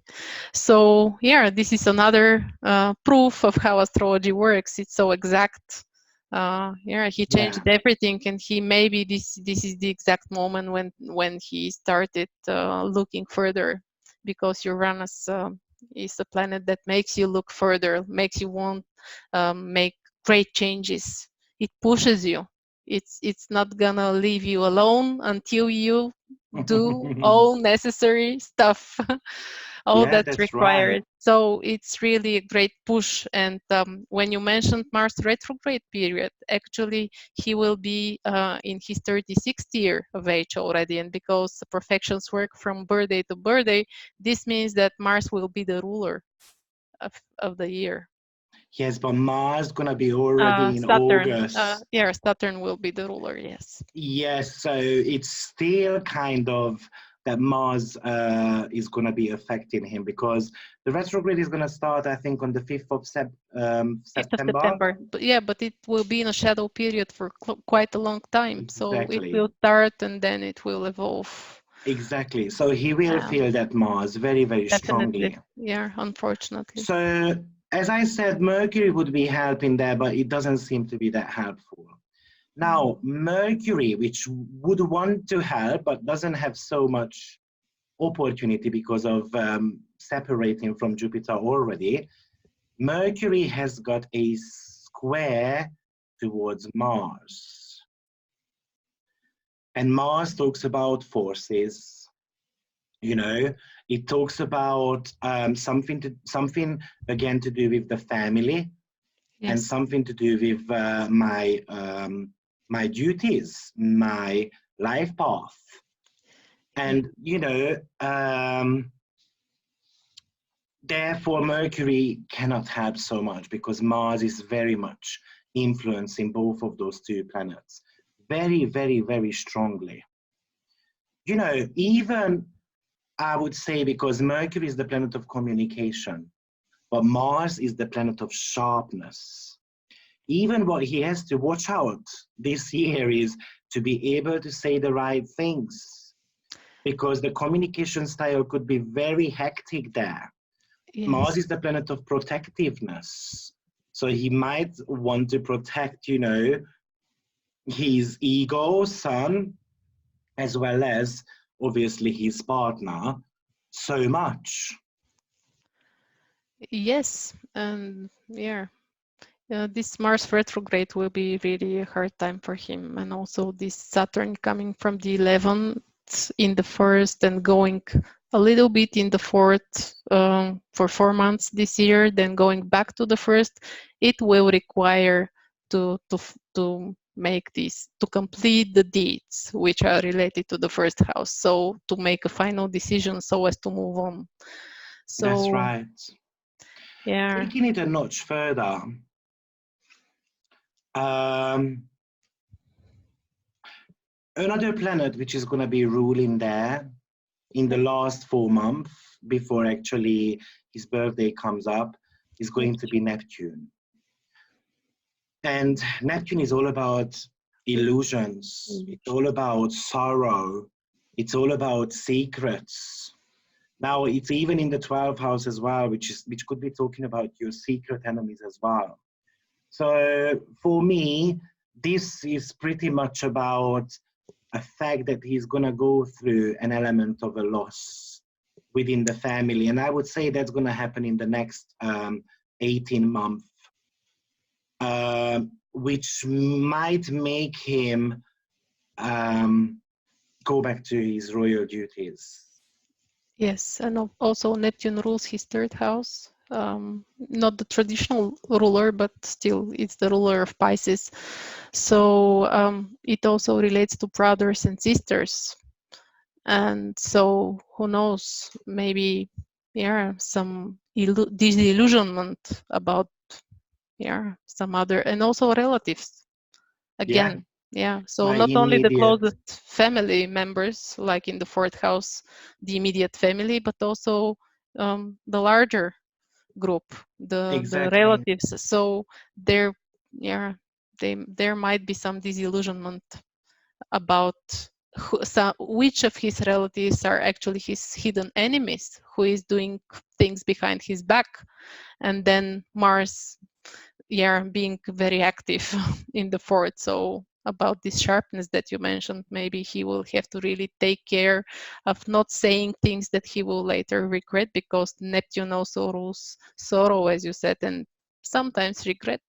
So this is another proof of how astrology works. It's so exact. He changed everything, and maybe this is the exact moment when he started looking further, because Uranus is a planet that makes you look further, makes you want make great changes. It pushes you. It's not gonna leave you alone until you do all necessary stuff, all that's required. Right. So it's really a great push. And when you mentioned Mars retrograde period, actually he will be in his 36th year of age already. And because the perfections work from birthday to birthday, this means that Mars will be the ruler of the year. Yes, but Mars gonna be already in Saturn. August. Saturn will be the ruler, yes. Yes, so it's still kind of that Mars is gonna be affecting him, because the retrograde is gonna start, I think, on the 5th of September. But it will be in a shadow period for quite a long time. Exactly. So it will start and then it will evolve. Exactly. So he will feel that Mars very, very strongly. Yeah, unfortunately. So as I said, Mercury would be helping there, but it doesn't seem to be that helpful. Now, Mercury, which would want to help, but doesn't have so much opportunity because of separating from Jupiter already, Mercury has got a square towards Mars. And Mars talks about forces, you know, it talks about something again to do with the family, and Yes. something to do with my duties, my life path. Yeah. And, you know, therefore Mercury cannot help so much because Mars is very much influencing both of those two planets very, very, very strongly. You know, even I would say, because Mercury is the planet of communication, but Mars is the planet of sharpness. Even what he has to watch out this year is to be able to say the right things, because the communication style could be very hectic there. Mars Yes. is the planet of protectiveness. So he might want to protect, you know, his ego, son, as well as obviously his partner, so much. Yes. And yeah. This Mars retrograde will be really a hard time for him, and also this Saturn coming from the 11th in the first and going a little bit in the fourth for 4 months this year, then going back to the first. It will require to make this, to complete the deeds which are related to the first house, so to make a final decision so as to move on. That's So right. yeah. Taking it a notch further, another planet which is going to be ruling there in the last 4 months before actually his birthday comes up is going to be Neptune. And Neptune is all about illusions. It's all about sorrow. It's all about secrets. Now, it's even in the 12th house as well, which could be talking about your secret enemies as well. So for me, this is pretty much about a fact that he's going to go through an element of a loss within the family. And I would say that's going to happen in the next 18 months, which might make him go back to his royal duties. Yes, and also Neptune rules his third house. Not the traditional ruler, but still it's the ruler of Pisces. So it also relates to brothers and sisters. And so who knows, maybe some disillusionment about some other, and also relatives Yeah, again. Yeah, so my not only the immediate, closest family members, like in the fourth house, the immediate family, but also the larger group, the exactly. relatives. So there, there might be some disillusionment about which of his relatives are actually his hidden enemies, who is doing things behind his back, and then Mars being very active in the fourth. So about this sharpness that you mentioned, maybe he will have to really take care of not saying things that he will later regret, because Neptune also rules sorrow, as you said, and sometimes regret.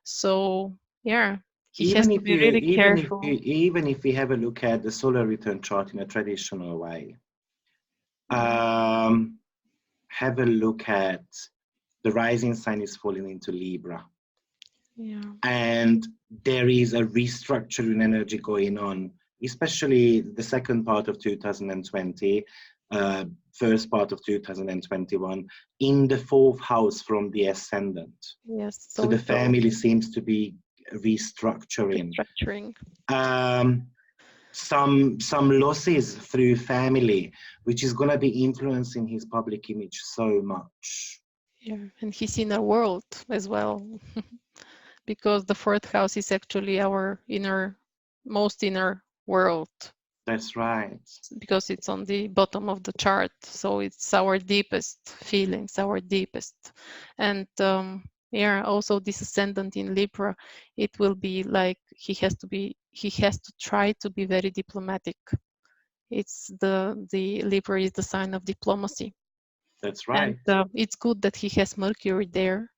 So he has Even to if be you, really careful. even if we have a look at the solar return chart in a traditional way, Yeah. have a look at the rising sign is falling into Libra. Yeah. And there is a restructuring energy going on, especially the second part of 2020, first part of 2021, in the fourth house from the ascendant. Yes. So So the it's all family seems to be restructuring. restructuring. Some losses through family, which is going to be influencing his public image so much. Yeah, and his inner world as well, because the fourth house is actually our most inner world, That's right. because it's on the bottom of the chart. So it's our deepest feelings, our deepest. And also this ascendant in Libra, it will be like he has to try to be very diplomatic. It's the Libra is the sign of diplomacy. That's And right. it's good that he has Mercury there,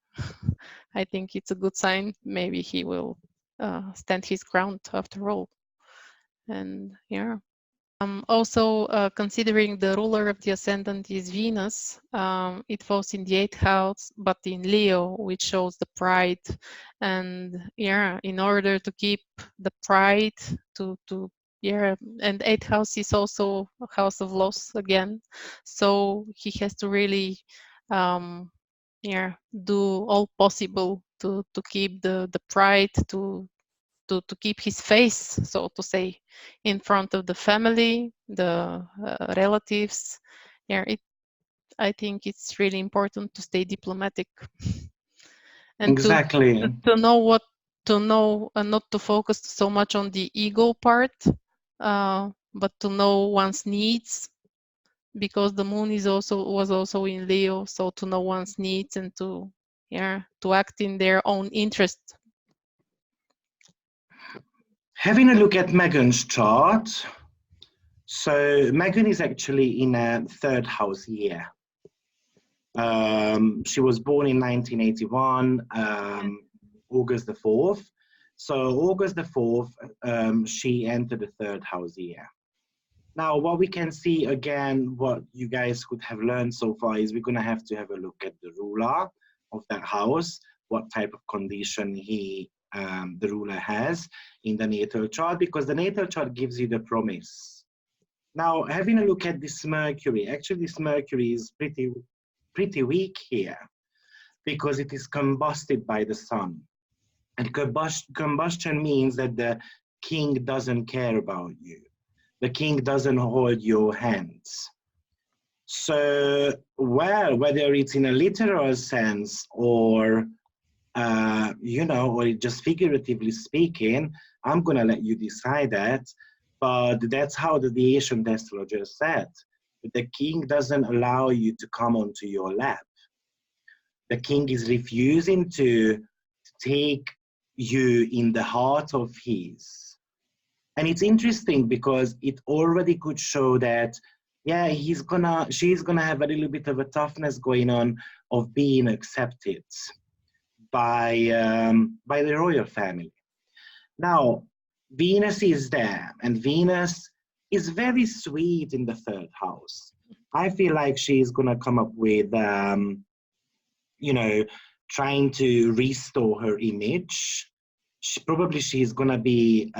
I think it's a good sign. Maybe he will stand his ground after all. And yeah. Also, considering the ruler of the ascendant is Venus, it falls in the 8th house, but in Leo, which shows the pride. And yeah, in order to keep the pride, yeah, and 8th house is also a house of loss again. So he has to really, yeah, do all possible to keep the pride, to keep his face, so to say, in front of the family, the relatives. Yeah, I think it's really important to stay diplomatic and Exactly. to know what to know, and not to focus so much on the ego part, but to know one's needs, because the moon was also in Leo, so to know one's needs and to act in their own interest. Having a look at Megan's chart. So Megan is actually in a 3rd house year. She was born in 1981, August the 4th. So August the 4th, she entered the 3rd house year. Now, what we can see again, what you guys could have learned so far, is we're going to have a look at the ruler of that house, what type of condition the ruler has in the natal chart, because the natal chart gives you the promise. Now, having a look at this Mercury, actually this Mercury is pretty weak here, because it is combusted by the sun. And combustion means that the king doesn't care about you. The king doesn't hold your hands. So, well, whether it's in a literal sense or, or just figuratively speaking, I'm going to let you decide that. But that's how the ancient astrologer said. The king doesn't allow you to come onto your lap. The king is refusing to take you in the heart of his. And it's interesting because it already could show that, yeah, she's gonna have a little bit of a toughness going on of being accepted by the royal family. Now, Venus is there, and Venus is very sweet in the 3rd house. I feel like she's gonna come up with, trying to restore her image. She's going to be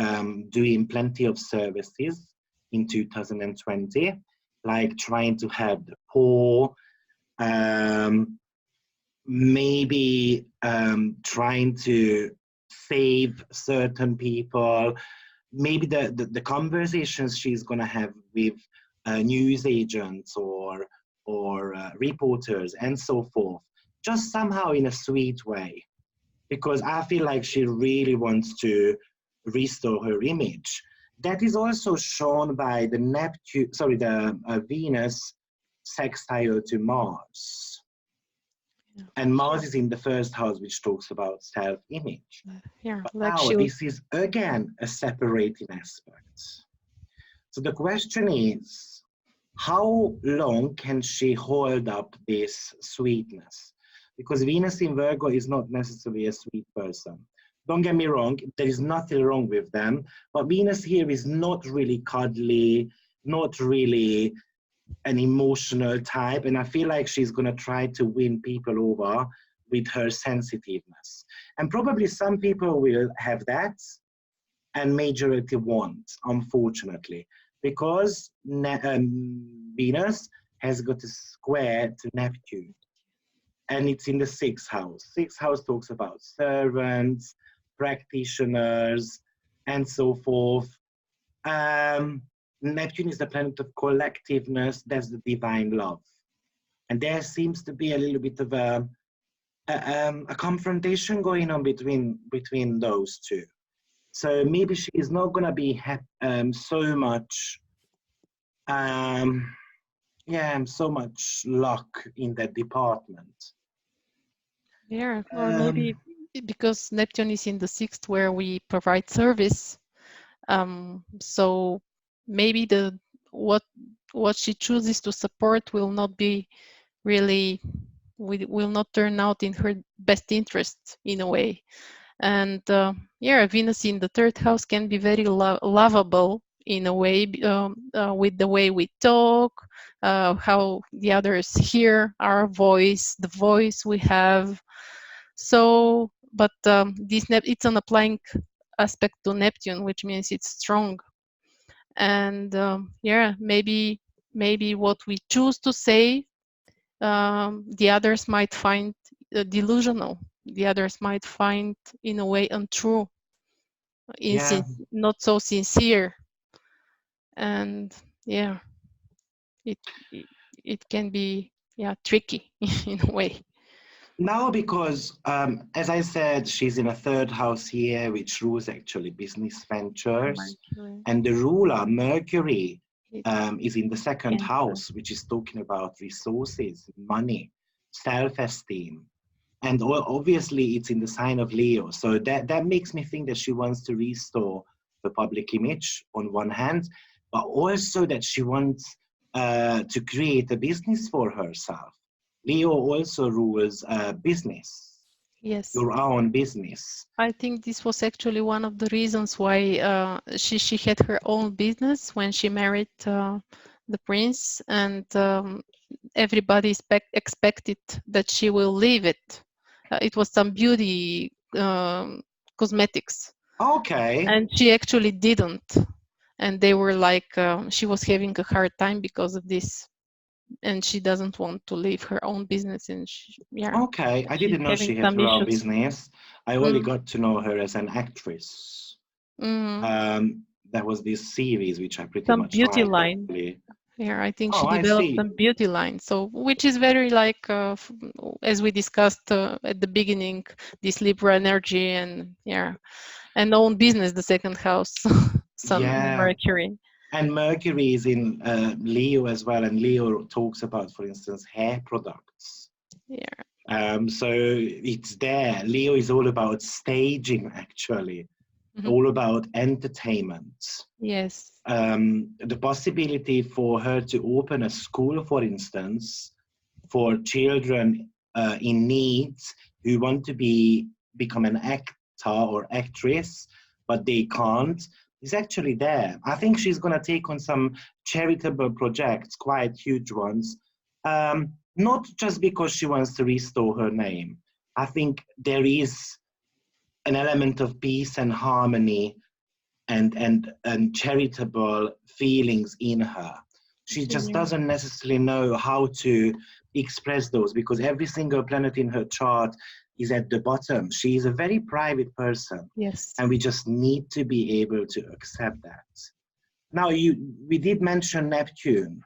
doing plenty of services in 2020, like trying to help the poor, maybe trying to save certain people, maybe the conversations she's going to have with news agents or reporters and so forth, just somehow in a sweet way. Because I feel like she really wants to restore her image. That is also shown by the Venus sextile to Mars. And Mars is in the 1st house, which talks about self-image. Yeah, but like now this is again a separating aspect. So the question is, how long can she hold up this sweetness? Because Venus in Virgo is not necessarily a sweet person. Don't get me wrong, there is nothing wrong with them, but Venus here is not really cuddly, not really an emotional type, and I feel like she's going to try to win people over with her sensitiveness. And probably some people will have that, and majority won't, unfortunately, because Venus has got a square to Neptune. And it's in the 6th house. 6th house talks about servants, practitioners, and so forth. Neptune is the planet of collectiveness. That's the divine love. And there seems to be a little bit of a confrontation going on between those two. So maybe she is not going to be so much luck in that department. Yeah, or maybe because Neptune is in the 6th, where we provide service. So maybe what she chooses to support will not be really will not turn out in her best interest in a way. And yeah, Venus in the third house can be very lovable in a way, with the way we talk, how the others hear our voice, the voice we have. So, but it's an applying aspect to Neptune, which means it's strong. And yeah, maybe what we choose to say, the others might find delusional. The others might find in a way untrue, Yeah. not so sincere. And yeah, it it, it can be, yeah, tricky in a way. Now, because as I said, she's in a third house here, which rules actually business ventures, Mercury, and the ruler Mercury it's is in the second Cancer. house, which is talking about resources, money, self-esteem, and obviously it's in the sign of Leo. So that makes me think that she wants to restore the public image on one hand, but also that she wants to create a business for herself. Leo also rules business, Yes, your own business. I think this was actually one of the reasons why she had her own business when she married the prince, and everybody expected that she will leave it. It was some beauty cosmetics, Okay, and she actually didn't. And they were like, she was having a hard time because of this, and she doesn't want to leave her own business. And yeah, okay. I she's didn't know having she had some her own issues. business. I only Mm, got to know her as an actress. mm. There was this series which I pretty Some much beauty liked line. actually. Yeah, I think Oh, she I developed see. some beauty line. So, which is very like, as we discussed at the beginning, this Libra energy, and yeah, and own business, the second house, Sun and Yeah, Mercury. and Mercury is in Leo as well, and Leo talks about, for instance, hair products. Yeah. So it's there. Leo is all about staging, actually, Mhm. all about entertainment. Yes. The possibility for her to open a school, for instance, for children in needs who want to become an actor or actress, but they can't, is actually there. I think she's going to take on some charitable projects, quite huge ones, not just because she wants to restore her name. I think there is an element of peace and harmony and charitable feelings in her. She just Yeah. doesn't necessarily know how to express those because every single planet in her chart is at the bottom. She is a very private person, Yes. and we just need to be able to accept that. Now, we did mention Neptune,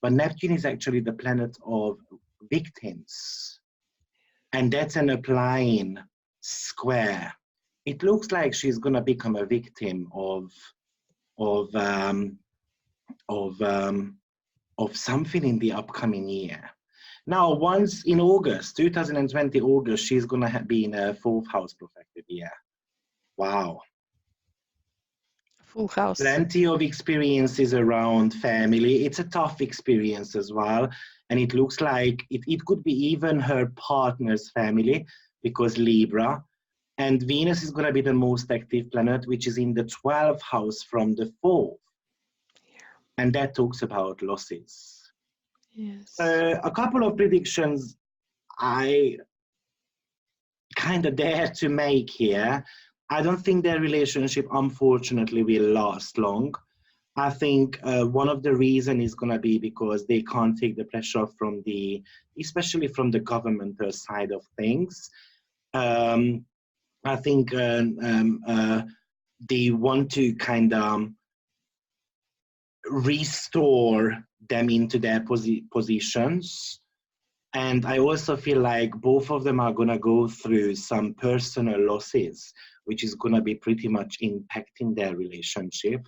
but Neptune is actually the planet of victims, and that's an applying square. It looks like she's gonna become a victim of um, of um, of something in the upcoming year. Now, once in August, 2020 August, she's gonna be in a fourth house protected year. Wow. Full house. Plenty of experiences around family. It's a tough experience as well. And it looks like it could be even her partner's family because Libra. And Venus is going to be the most active planet, which is in the 12th house from the 4th. And that talks about losses. Yes. So a couple of predictions I kind of dare to make here. I don't think their relationship, unfortunately, will last long. I think one of the reason is going to be because they can't take the pressure from especially from the governmental side of things. Um, I think they want to kind of restore them into their positions. And I also feel like both of them are going to go through some personal losses, which is going to be pretty much impacting their relationship.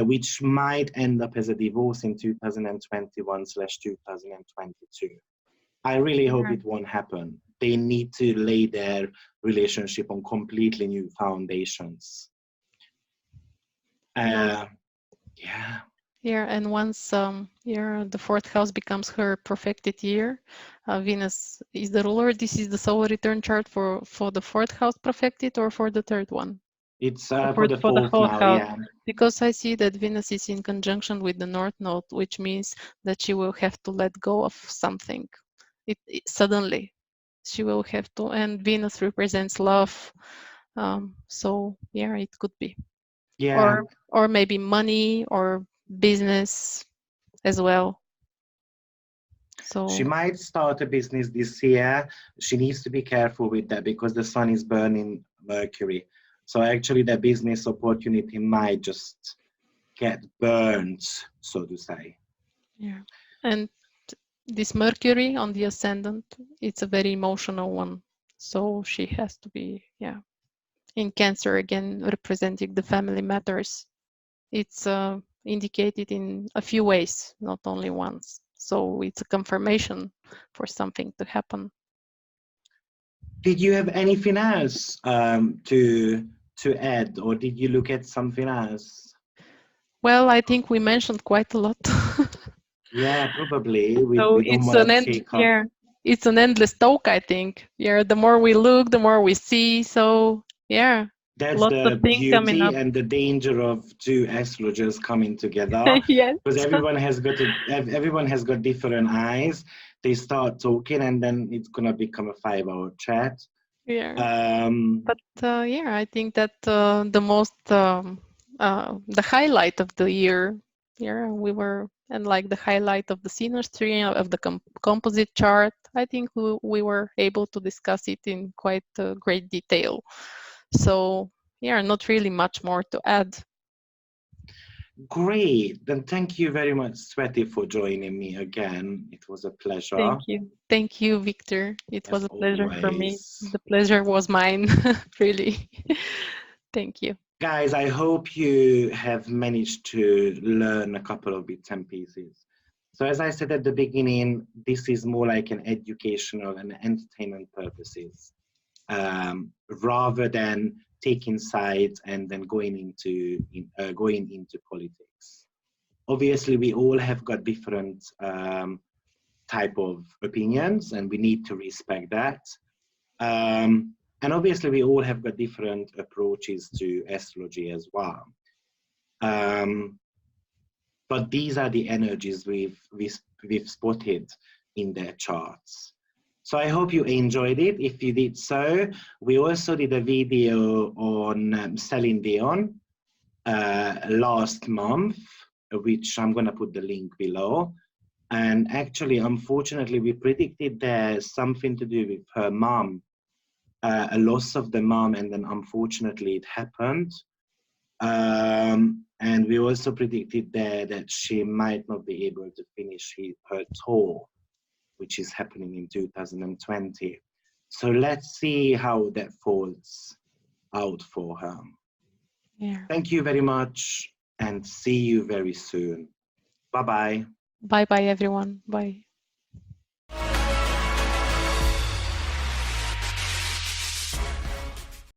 Which might end up as a divorce in 2021/2022. I really hope Yeah. it won't happen. They need to lay their relationship on completely new foundations. No. Yeah. Yeah, and once the fourth house becomes her perfected year, Venus is the ruler. This is the solar return chart for the fourth house perfected or for the third one? It's Or for the for the fourth fourth now, house? yeah. Because I see that Venus is in conjunction with the North Node, which means that she will have to let go of something. Suddenly, she will have to, and Venus represents love. So yeah, it could be. Yeah, Or maybe money or business as well. she So might start a business this year. She needs to be careful with that because the sun is burning Mercury. So actually the business opportunity might just get burned, so to say. yeah, and this Mercury on the ascendant, it's a very emotional one. So she has to be, yeah, in Cancer again, representing the family matters. It's indicated in a few ways, not only once. So it's a confirmation for something to happen. Did you have anything else to add, or did you look at something else? Well, I think we mentioned quite a lot. Yeah, probably. So We don't it's want an to end, take up. yeah, it's an endless talk, I think. Yeah, the more we look, the more we see. So yeah, That's lots of the things coming beauty up. and the danger of two astrologers coming together, Yes. because everyone has got different eyes. They start talking, and then it's gonna become a 5-hour chat. Yeah. Um, But yeah, I think that the most the highlight of the year, yeah, we were, and like the highlight of the synastry of the composite chart. I think we were able to discuss it in quite great detail. So yeah, not really much more to add. Great. Then thank you very much, Sveti, for joining me again. It was a pleasure, Thank you, Victor. It as was a pleasure for me. always. The pleasure was mine, really. Thank you. Guys, I hope you have managed to learn a couple of bits and pieces. So as I said at the beginning, this is more like an educational and entertainment purposes, rather than taking sides and then going into politics. Obviously, we all have got different type of opinions, and we need to respect that. And obviously, we all have got different approaches to astrology as well. Um, but these are the energies we've spotted in their charts. So I hope you enjoyed it. If you did so, we also did a video on Celine Dion last month, which I'm going to put the link below. And actually, unfortunately, we predicted there's something to do with her mom, a loss of the mom, and then unfortunately it happened. And we also predicted there that she might not be able to finish her tour, which is happening in 2020. So let's see how that falls out for her. Yeah. Thank you very much, and see you very soon. Bye-bye. Bye bye, everyone. Bye.